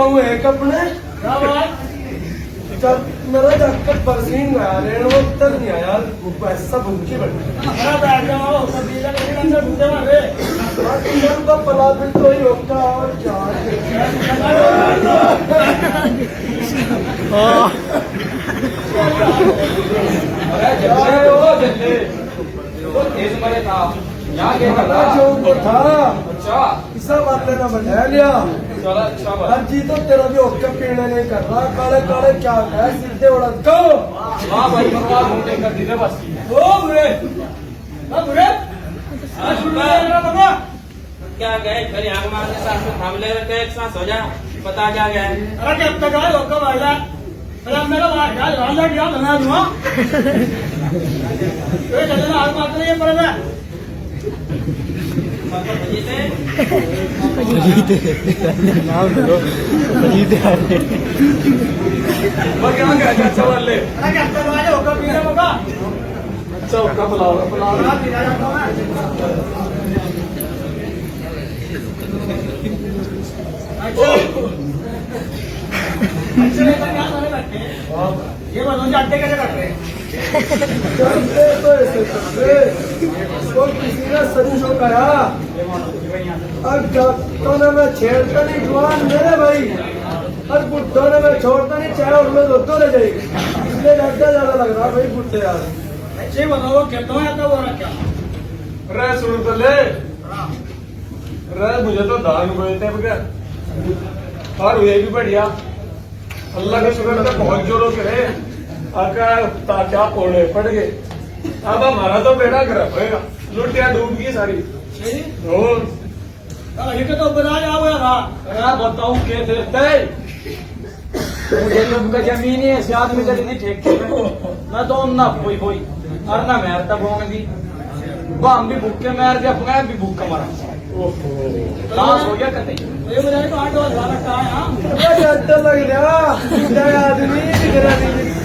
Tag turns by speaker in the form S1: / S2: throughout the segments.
S1: हूँ एक अपने जब मेरा जाकर परसीन आया रेण वो तक नहीं आया पैसा भूखी बनी का पला भी तो ही होता और क्या
S2: अच्छा
S1: किसा बात लेना बढ़ा लिया
S2: चलो अच्छा बात
S1: हर चीज तो तेरा भी ओके पीने नहीं कर रहा काले काले क्या है सीधे उड़ा को
S2: हाँ भाई भगवान घूमने कर दी बस
S1: ओ बुरे बुरे
S3: क्या गए फिर आग मारने साथ में थाम ले रखे एक साथ हो जा पता क्या गया
S4: अरे जब तक आए होगा भाई मेरा मेरा भाई क्या बना दूंगा आग मारते नहीं पर मैं
S2: अच्छा वाले
S4: अरे जब तक आए होगा पीने होगा
S2: अच्छा उसका बुलाओ
S4: पीना जाता हूँ ये बताओ अड्डे कैसे करते हैं
S1: करते तो ऐसे करते वो किसी ने सचो कहा अब डॉक्टर ने मैं छेड़ता नहीं जवान मेरे भाई और बुढ़ो ने मैं छोड़ता नहीं चाहे और मैं दोस्तों ले जाएगी इसलिए ज्यादा लग रहा भाई बुढ़े यार
S4: अच्छे बताओ कहता हूँ आता वो क्या
S2: रे सुन तो ले रे मुझे तो दान बोलते हैं बगैर और ये भी बढ़िया अल्लाह का शुक्र तो बहुत जोरों से रहे आकर क्या कोड़े पड़ गए अब हमारा तो बेटा खराब होएगा लुटिया डूब गई सारी
S4: ये तो बता जाओ यार
S2: बताऊं क्या देते
S3: मुझे तो जमीन है सियाद में चली थी ठेके में मैं तो ना कोई और ना मैं तब होंगे दी हम भी भूखे मार के अपना भी भूखा मारा लाश हो गया कतई
S4: ये बताए तो 8 हजार रखा है हाँ
S1: ज्यादा लग रहा आदमी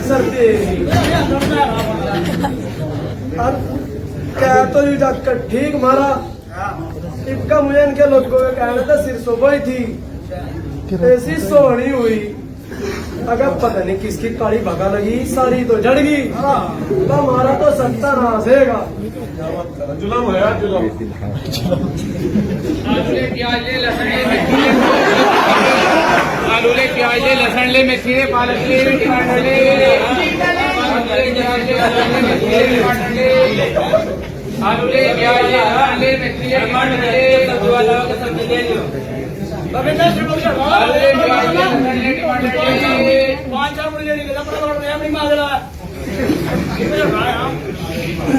S1: सर्दी और क्या तो ये डॉक्टर ठीक मारा इनका मुझे इनके लोगों का कहना था सिर सुबह थी ऐसी सोहनी हुई अगर पता नहीं किसकी काली भगा लगी सारी तो जड़ गई तो हमारा तो सत्ता नासेगा
S2: जुलम होया जुलम
S3: आलू ले प्याज ले लहसुन ले मेथी ले पालक ले टमाटर ले आलू ले प्याज ले लहसुन ले मेथी ले टमाटर ले सब्जी वाला का सब्जी ले लियो
S4: अबे मैं शुरू कर रहा
S3: आलू ले प्याज ले लहसुन ले टमाटर ले
S4: 5-4 मुझे नहीं लगा पर मैं नहीं मांग रहा ये मेरा भाई हां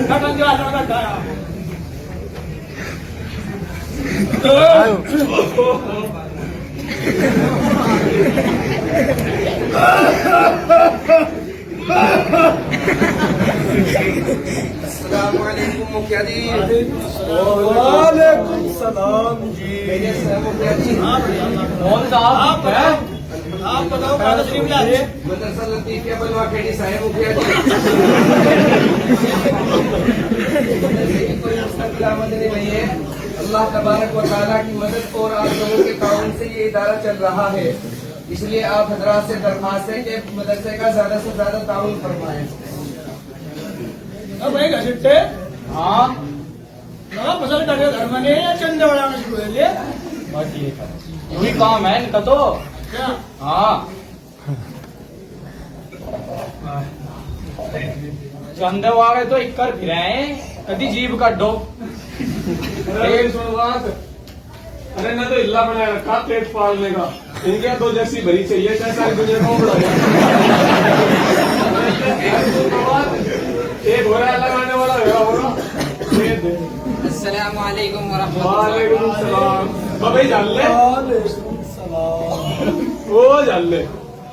S4: का बंदा आता है
S5: अस्सलामुअलैकुम मुखिया जी।
S1: वालेकुम सलाम जी
S5: मुखिया जी
S3: कौन साहब
S4: आप बताओ कहाँ तशरीफ लाए
S5: मदरसा लतीफिया बनवा खेड़ी साहेब मुखिया जी। कोई मुस्तकिल आमदनी नहीं है। अल्लाह तबारक व तआला की मदद और आप लोगों के ताउन से ये इदारा चल रहा है, इसलिए आप हजरात से दरख्वास्त है कि मदरसे का ज्यादा से ज्यादा ताउन फरमाएं।
S4: अब भाई घसीटते
S3: हाँ
S4: ना फसल करके घर में नहीं चंदे बढ़ाना शुरू कर लिए
S3: यही काम है इनका तो
S4: क्या
S3: हाँ चंदे वाले तो इक्कर फिर कदी जीभ काटो
S2: अरे सुन बात अरे ना तो इल्ला बनाया रखा पेट पालने का इनके तो जैसी भरी चाहिए चाहे सारी दुनिया को बढ़ाया एक हो रहा है लगाने वाला होगा
S5: अस्सलाम वालेकुम
S2: वालेकुम सलाम भाई जान ले
S1: वालेकुम सलाम
S2: वो जान ले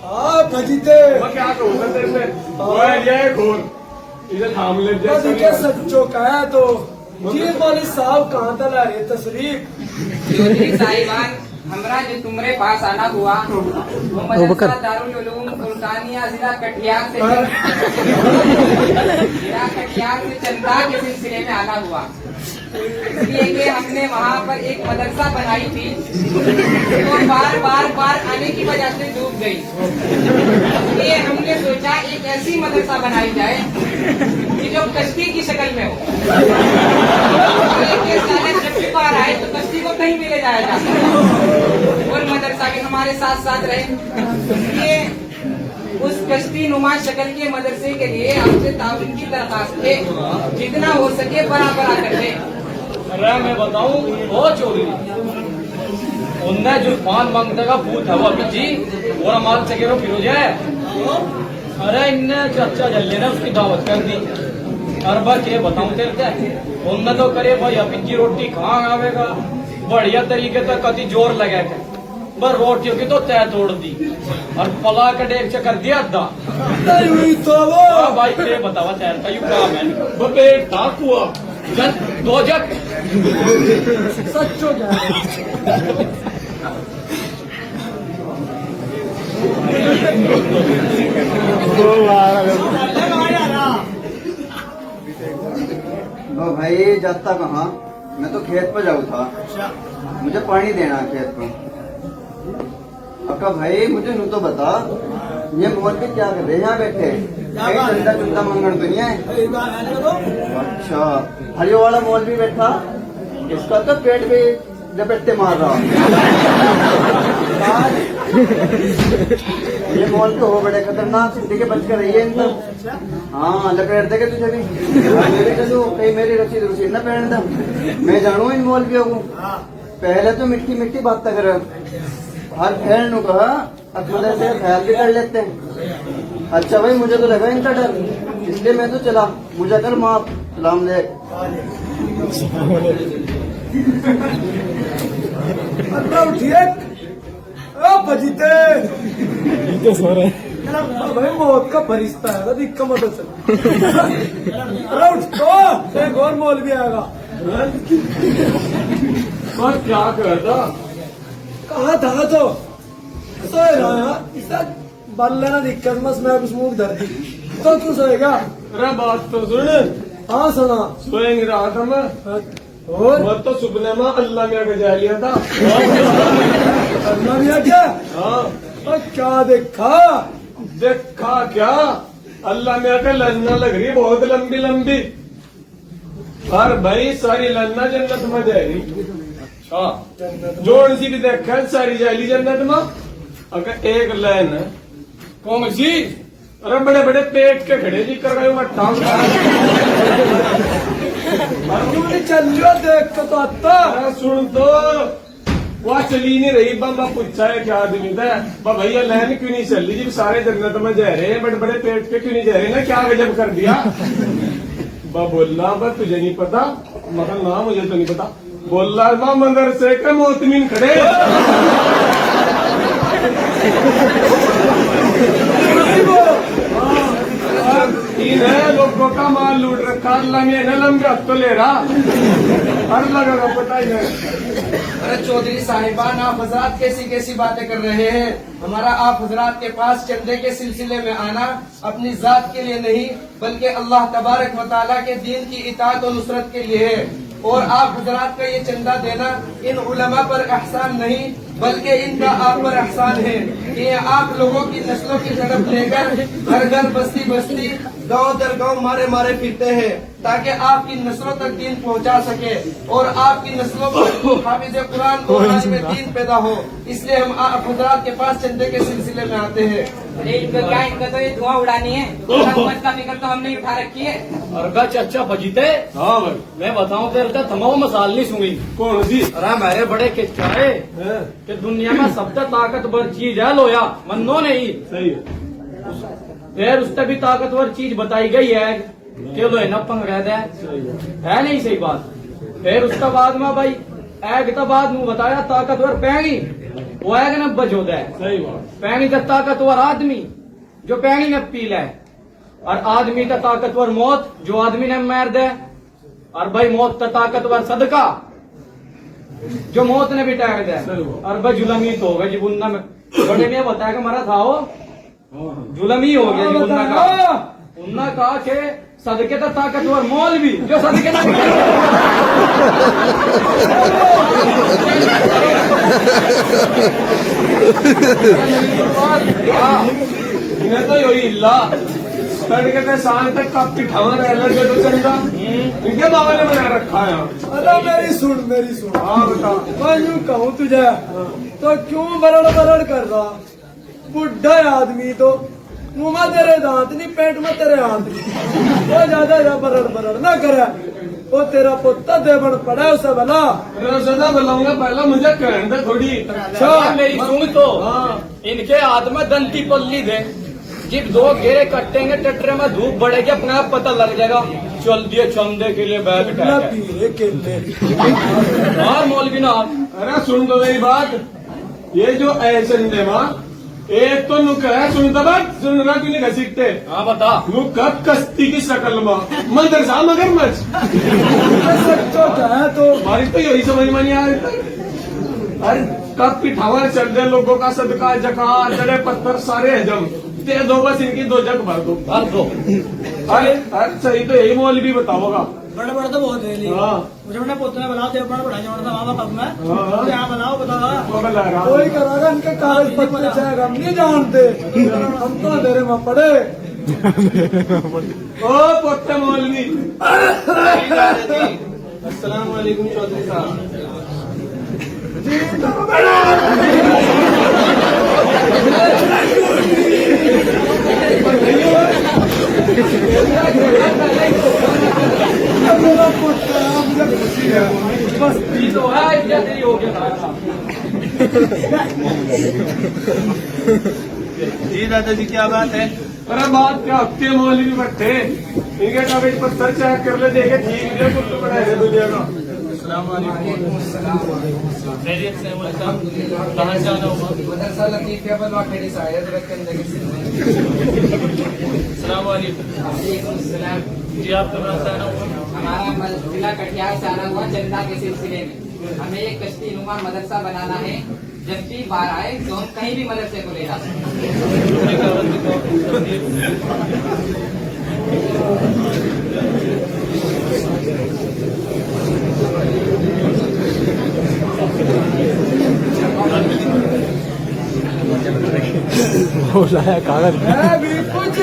S1: हाँ भजीते
S2: मैं क्या कहूँगा तेरे से वो ये घोर इधर थाम ले
S1: बस के सच्चो का है तो जी वाली साहब कहाँ तक ला रही है तशरीफ
S5: साहिबान हमरा जो तुम्हारे पास आना हुआ वो मदरसा दारुल उलूम सुल्तानिया जिला कटिहार से चंदा के सिलसिले में आना हुआ। इसलिए कि हमने वहाँ पर एक मदरसा बनाई थी तो बार आने की वजह से डूब गई। इसलिए हमने सोचा एक ऐसी मदरसा बनाई जाए कि जो कश्ती की शक्ल में हो। जब भी बाहर आए तो कश्ती को कहीं भी ले जाया जाता और मदरसा भी हमारे साथ साथ रहे। इसलिए उस कश्ती नुमा शक्ल के मदरसे के लिए आपसे ताउन की दरखास्त है, जितना हो सके बराबर करते।
S3: अरे मैं बताऊं वो चोरी उन्हें जो पान मांगने का भूत है वो अभी जी और माल चके रो फिर जाए। अरे इनने चर्चा जल्दी ने उसकी दावत कर दी। अरबा के बताऊं तेरे क्या उन्हें तो करे भाई अभी की रोटी कहाँ आवेगा बढ़िया तरीके से कति जोर लगा के बस रोटियों की तो तय तोड़ दी और पला का डेक से कर दिया अद्धा।
S1: हुई तो वो
S3: भाई ये बतावा तैर का यू काम है बबे ठाकुआ जब दो जग
S1: सच्चो क्या
S6: ओ भाई जाता कहाँ? मैं तो खेत पर जाऊँ था, मुझे पानी देना है खेत को। अक्का भाई मुझे नू तो बता, ये मोल के क्या कर रहे हैं यहाँ बैठे? कहीं चंदा चंदा मंगन तो नहीं है? अच्छा, हरियो वाला मोल भी बैठा, इसका तो पेट भी लपेटे मार रहा। ये मॉल के हो बड़े खतरनाक, सिटी के बच कर रही है इनका। हाँ लपेट देगा तुझे भी। मैं भी चलूँ कहीं मेरी रसीद न पहन दो। मैं जानू इन मौलवियों को, पहले तो मिट्टी मिट्टी बात कर हर खैर नु कहा अकमदर से ख्याल भी कर लेते हैं। अच्छा भाई मुझे तो लगा इनका डर, इसलिए मैं तो चला। मुझे कर माफ, सलाम ले।
S1: उठिए बजीते भाई मौत का फरिश्ता है ना दिक्कत मत चल। अरे उठ तो एक और मौल भी आएगा।
S2: और क्या करता
S1: कहा था तो सोए रहा इसका बल लेना दिक्कत मस मैं कुछ मुंह धर दी तो क्यों सोएगा?
S2: अरे बात तो सुन,
S1: हाँ सुना।
S2: सोएंगे रहा था मैं
S1: और
S2: मैं तो सुपने में अल्लाह मियाँ का जा लिया था।
S1: अल्लाह मियां क्या?
S2: हाँ
S1: और क्या देखा?
S2: देखा क्या, अल्लाह मियाँ का लन्ना लग रही बहुत लंबी लंबी। और भाई सारी लन्ना जन्नत में जाएगी। अच्छा जोड़ सी भी देखा सारी जाएगी जन्नत में। अगर एक लाइन है कौन सी, अरे बड़े बड़े पेट के खड़े जी कर रहे हो टांग
S1: चलियो देख के तो आता।
S2: अरे सुन तो वहाँ चली नहीं रही। बंदा पूछा है क्या आदमी था भैया लाइन क्यों नहीं चल रही जी, सारे जन्नत में जा रहे हैं बड़े बड़े पेट के क्यों नहीं जा रहे ना, क्या गजब कर दिया। बोलना बस तुझे नहीं पता, मगर ना मुझे तो नहीं पता। बोल रहा मदरसे के मोतमिन खड़े इन्हें लोगों का माल लूट रखा, अल्लाह ने इन्हें लंबे हाथ तो ले रहा हर लगा पता ही है।
S5: अरे चौधरी साहिबान आप हजरात कैसी कैसी बातें कर रहे हैं। हमारा आप हजरात के पास चंदे के सिलसिले में आना अपनी जात के लिए नहीं बल्कि अल्लाह तबारक व तआला के दीन की इताअत और नुसरत के लिए है। और आप हजरात का ये चंदा देना इन उलमा पर एहसान नहीं बल्कि इनका आप पर एहसान है कि आप लोगों की नस्लों की झड़प लेकर घर घर बस्ती बस्ती गांव दर गांव मारे मारे फिरते हैं ताकि आपकी नस्लों तक दीन पहुंचा सके और आपकी नस्लों पर हाफिज कुरान और आलिम दीन पैदा हो। इसलिए हम आप हजरात के पास चंदे के सिलसिले में आते हैं।
S7: अरे इनका क्या, इनका तो ये धुआं उड़ानी है, हुकूमत का फिक्र तो हमने उठा रखी है।
S3: अर्गा चाचा बजीते
S2: हाँ भाई
S3: मैं बताऊं तेरे का तमाम मसाल नहीं सुनी।
S2: कौन सी
S3: अरे मेरे बड़े किस्सा है कि दुनिया में सबसे ताकतवर चीज है लोया, मनो नहीं।
S2: सही है।
S3: फिर उससे भी ताकतवर चीज बताई गई है कि लोहे न पंग रह है नहीं सही बात। फिर उसका बाद में भाई एग तो बाद में बताया ताकतवर पैंगी, वो एग न बजोदा है।
S2: सही बात।
S3: पैंगी का ताकतवर आदमी जो पैंगी न पी ले, और आदमी का ताकतवर मौत जो आदमी ने मार दे, और भाई मौत का ताकतवर सदका जो मौत ने भी टैग दिया और बस जुलमी तो हो गया जीवुन्ना में बड़े में बताया कि मरा था वो जुलमी हो गया जीवुन्ना का उन्ना कहा कि सदके तो ताकतवर मौल भी जो सदके ना
S2: इन्हें तो यही इल्ला तड़के के साल तक कब पिठावा रह लगे तो चलता इनके बाबा ने बना रखा है
S1: अरे मेरी सुन
S2: हाँ बता
S1: मैं यूं कहूँ तुझे तो क्यों बरड़ कर रहा बुढ़ा आदमी तो मुंह में तेरे दांत नहीं पेट में तेरे हाथ नहीं वो ज्यादा या बरड़ ना करे वो तेरा पुत्र देवण पड़ा है उसे भला
S2: सदा बुलाऊंगा पहला मुझे कहने दे थोड़ी
S3: अच्छा मेरी सुन तो इनके हाथ में दंती पल्ली दे जब दो घेरे कटेंगे टटरे में धूप बढ़ेगी अपने आप पता लग जाएगा चल दिए चंदे के लिए बैग
S1: ना पीले केले
S3: और मौलवी ना
S2: अरे सुन दो मेरी बात ये जो ऐसे ने माँ एक तो नुक है सुनता बात सुन रहा क्यों नहीं घसीटते
S3: हाँ बता
S2: नुक कब कश्ती की शक्ल माँ मदरसा मगर मच
S1: सच्चो है तो
S2: हमारी तो यही समझ में नहीं आ रही अरे कब पिठावा चल दे लोगों का सदका जका जड़े पत्थर सारे हजम ते दो बस इनकी दो जग भर दो अरे सही तो यही मौलवी बताओगा
S4: बड़े बड़े तो बहुत है
S2: हाँ
S4: मुझे अपने पोते में बनाओ देव बड़ा जोड़ता वहां कब में
S2: हाँ।
S4: यहाँ बनाओ बताओ
S2: वो मैं ला रहा
S1: कोई करागा इनके कागज पत्ते चाहे हम नहीं जानते हम तो अंधेरे में पड़े
S2: ओ पोते मौलवी
S3: अस्सलाम वालेकुम चौधरी साहब
S1: मेरा पुत्र मुझे खुशी है बस
S3: ये तो है इज्जत ही हो गया
S4: जी दादाजी क्या बात है
S2: अरे बात क्या हफ्ते मौलवी बैठे इनके कागज पत्थर चेक कर ले देखे ठीक है कुछ तो बड़ा है दुनिया का
S4: खैरियत से कहाँ से आना हुआ
S5: मदरसा लतीफ के बलवा खेड़ी शायद रखन लगे
S4: सलाम वालेकुम जी आपका नाम से आना हुआ
S7: हमारा जिला कटिहार से आना हुआ चंदा के सिलसिले में हमें एक कश्ती नुमा मदरसा बनाना है जब भी बाहर आए तो हम कहीं भी मदरसे को ले जा सकते
S1: है भी कुछ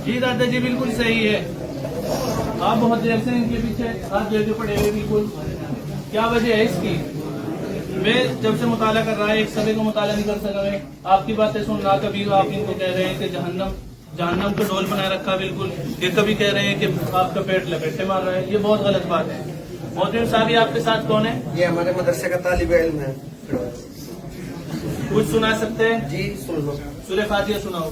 S4: जी दादाजी बिल्कुल सही है आप बहुत देर से इनके पीछे हाथ लेके पड़े हुए बिल्कुल क्या वजह है इसकी मैं जब से मुताला कर रहा है एक सभी को मुताला नहीं कर सका मैं आपकी बातें सुन रहा कभी आप इनको कह रहे हैं कि जहन्नम को डोल बना रखा बिल्कुल ये कभी कह रहे हैं कि आपका पेट लपेटे मार रहा है ये बहुत गलत बात है मोहतरम साहब आपके साथ कौन है
S6: ये हमारे मदरसे का तालिब इल्म है
S4: कुछ सुना सकते हैं
S6: जी सुन लो
S4: सूरह फातिहा सुनाओ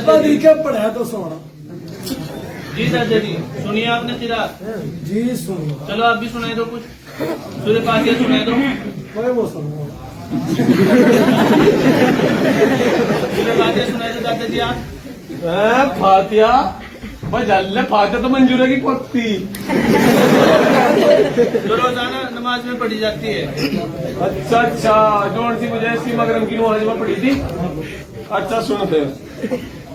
S1: दादी के पढ़ा तो सोना
S4: जी दादाजी सुनिए आपने किरा
S1: जी सुनो
S4: चलो आप भी सुनाई दो कुछ सूरह फातिहा सुनाई दो
S1: मैं वो सुनो
S4: सूरह फातिहा सुनाई दो दादाजी आप
S2: फातिया बजल्ले फातिया तो मंजूर है की पत्ती
S4: जो रोजाना नमाज में पढ़ी जाती है
S2: अच्छा अच्छा जोन सी मुझे इसकी मगरम की नमाज में पढ़ी थी अच्छा सुन फिर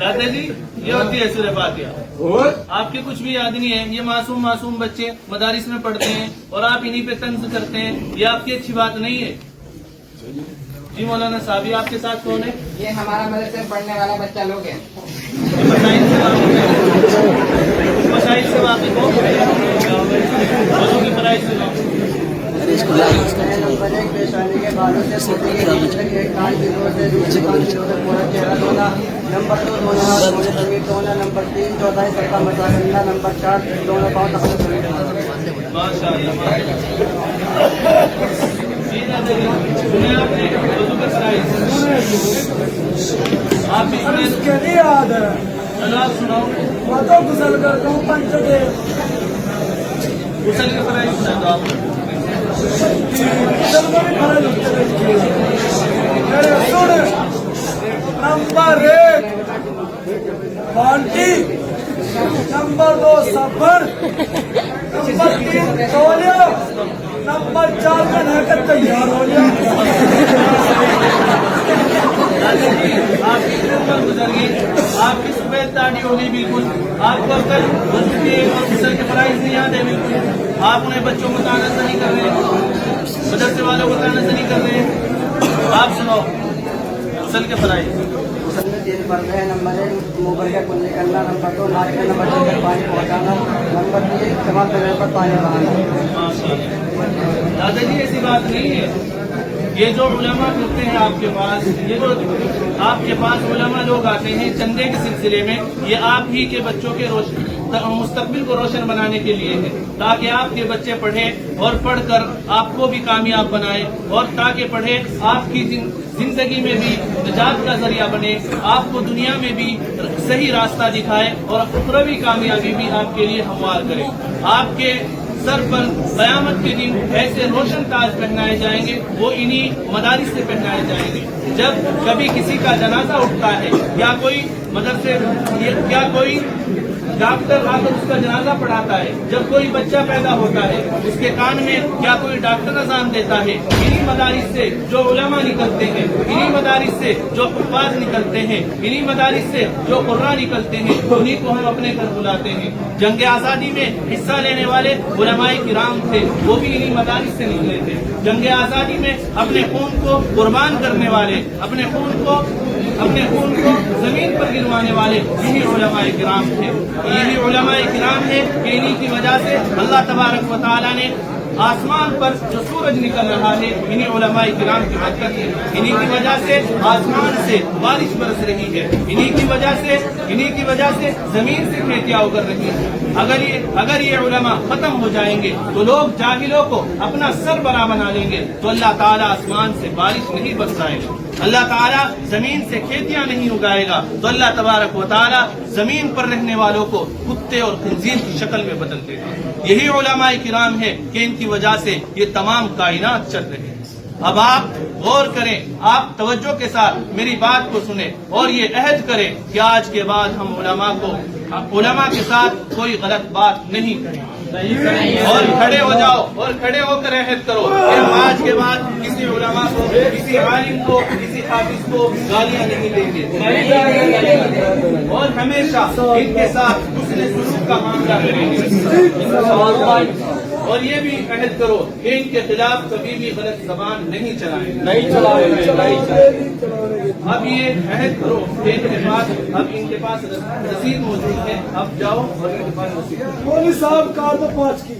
S4: दादा जी ये होती है सूरह फातिहा.
S2: और
S4: आपके कुछ भी याद नहीं है. ये मासूम बच्चे मदारिस में पढ़ते हैं और आप इन्हीं पे तंज करते हैं. ये आपकी अच्छी बात नहीं है. जी मौलाना साहब, ये आपके साथ कौन है?
S7: ये हमारा मदरसे में पढ़ने वाला बच्चा लोग है.
S4: मसाइल से वाकिफ हो, वज़ू की फराइज़ सुनाओ.
S6: नंबर 1 पेशानी के बालों से सूखे के नीचे एक कान की रोड से दूसरे कान की रोड से पूरा चेहरा धोना. नंबर 2 दोनों हाथ धोने जमीन धोना. नंबर 3 चौथाई सबका मसा करना. नंबर 4 दोनों पाँव अपने जमीन धोना.
S4: माशाअल्लाह. जी दादा जी, सुने आपने वज़ू की फराइज़? आप भी सुने?
S1: इसके लिए याद है.
S4: चलो आप सुनाओ.
S1: मैं तो गुसल करता हूँ पंचदेव.
S4: गुसल की फराइज़ सुना दो आप.
S1: गुसल में भी फर्ज होते हैं. मेरे सुन. नंबर 1 बाल्टी. नंबर 2 साबुन. नंबर 3 तौलिया. नंबर 4 में नहकर तैयार हो गया.
S4: दादा जी, आपकी उम्र गुजर गई, आपकी सफेद दाढ़ी हो गई बिल्कुल. आपको कल वज़ू के और गुसल के फराइज़ नहीं याद है बिल्कुल. आप उन्हें बच्चों को तानस नहीं कर रहे, मदरसे वालों को तानस नहीं कर रहे. आप सुनाओ गुसल के फराइज़.
S6: गुसल में 3 फर्ज है. नंबर 1 मुंह भर के कुल्ली करना. नंबर 2 नाक के नंबर 3 पानी पहुँचाना. नंबर 3 इस्तेमाल करने पर पानी बहाना.
S4: दादाजी ऐसी बात नहीं है. ये जो उलमा करते हैं आपके पास, ये जो आपके पास उलमा लोग आते हैं चंदे के सिलसिले में, ये आप ही के बच्चों के मुस्तकबिल को रोशन बनाने के लिए है, ताकि आपके बच्चे पढ़े और पढ़कर आपको भी कामयाब बनाए, और ताकि पढ़े आपकी जिंदगी में भी निजात का जरिया बने, आपको दुनिया में भी सही रास्ता दिखाए और उखरवी कामयाबी भी आपके लिए हमवार करे. आपके सर पर क़यामत के दिन ऐसे रोशन ताज पहनाए जाएंगे, वो इन्हीं मदारिस से पहनाए जाएंगे. जब कभी किसी का जनाजा उठता है या कोई मदरसे या कोई डॉक्टर आकर उसका जनाजा पढ़ाता है, जब कोई बच्चा पैदा होता है उसके कान में क्या कोई डॉक्टर अज़ान देता है, इन्हीं मदारिस से जो उलमा निकलते हैं, इन्हीं मदारिस से जो हुफ़्फ़ाज़ निकलते हैं, इन्हीं मदारिस से जो कुर्रा निकलते हैं, उन्हीं को हम अपने घर बुलाते हैं. जंग आज़ादी में हिस्सा लेने वाले उलमाए किराम थे, वो भी इन्हीं मदारिस से निकले थे. जंग आज़ादी में अपने खून को कुर्बान करने वाले, अपने खून को जमीन पर गिरवाने वाले यही उलमाए किराम थे. यही उलमाए किराम है कि इन्हीं की वजह से अल्लाह तबारक व तआला ने आसमान पर जो सूरज निकल रहा है, इन्हीं उलमाए किराम की बरकत है. इन्हीं की वजह से आसमान से बारिश बरस रही है. इन्हीं की वजह से जमीन से खेतियां उगर रही है. अगर ये उलमा खत्म हो जाएंगे तो लोग जाहिलों को अपना सरबरा बना लेंगे, तो अल्लाह ताला आसमान से बारिश नहीं बरसाएगा, अल्लाह ताला जमीन से खेतियां नहीं उगाएगा, तो अल्लाह तबारक व तआला जमीन पर रहने वालों को कुत्ते और खंजीर की शक्ल में बदल देगा. यही उलमाए किराम है कि इनकी वजह से ये तमाम कायनात चल रही है. अब आप गौर करें, आप तवज्जो के साथ मेरी बात को सुने और ये अहद करें कि आज के बाद हम उलमा के साथ कोई गलत बात नहीं करेंगे. और खड़े हो जाओ और खड़े होकर अहद करो कि हम आज के बाद किसी उलमा को, किसी आलिम को, किसी हाफिज को गालियां नहीं देंगे और हमेशा इनके साथ हुस्न सुलूक का मामला करेंगे. और ये भी अहद करो कि इनके खिलाफ कभी भी गलत जबान नहीं चलाएंगे. अब ये अहद करो कि इनके पास रसीद मौजूद है. अब जाओ और इनके पास रसीद.
S1: मौलवी साहब कार तो 5 की.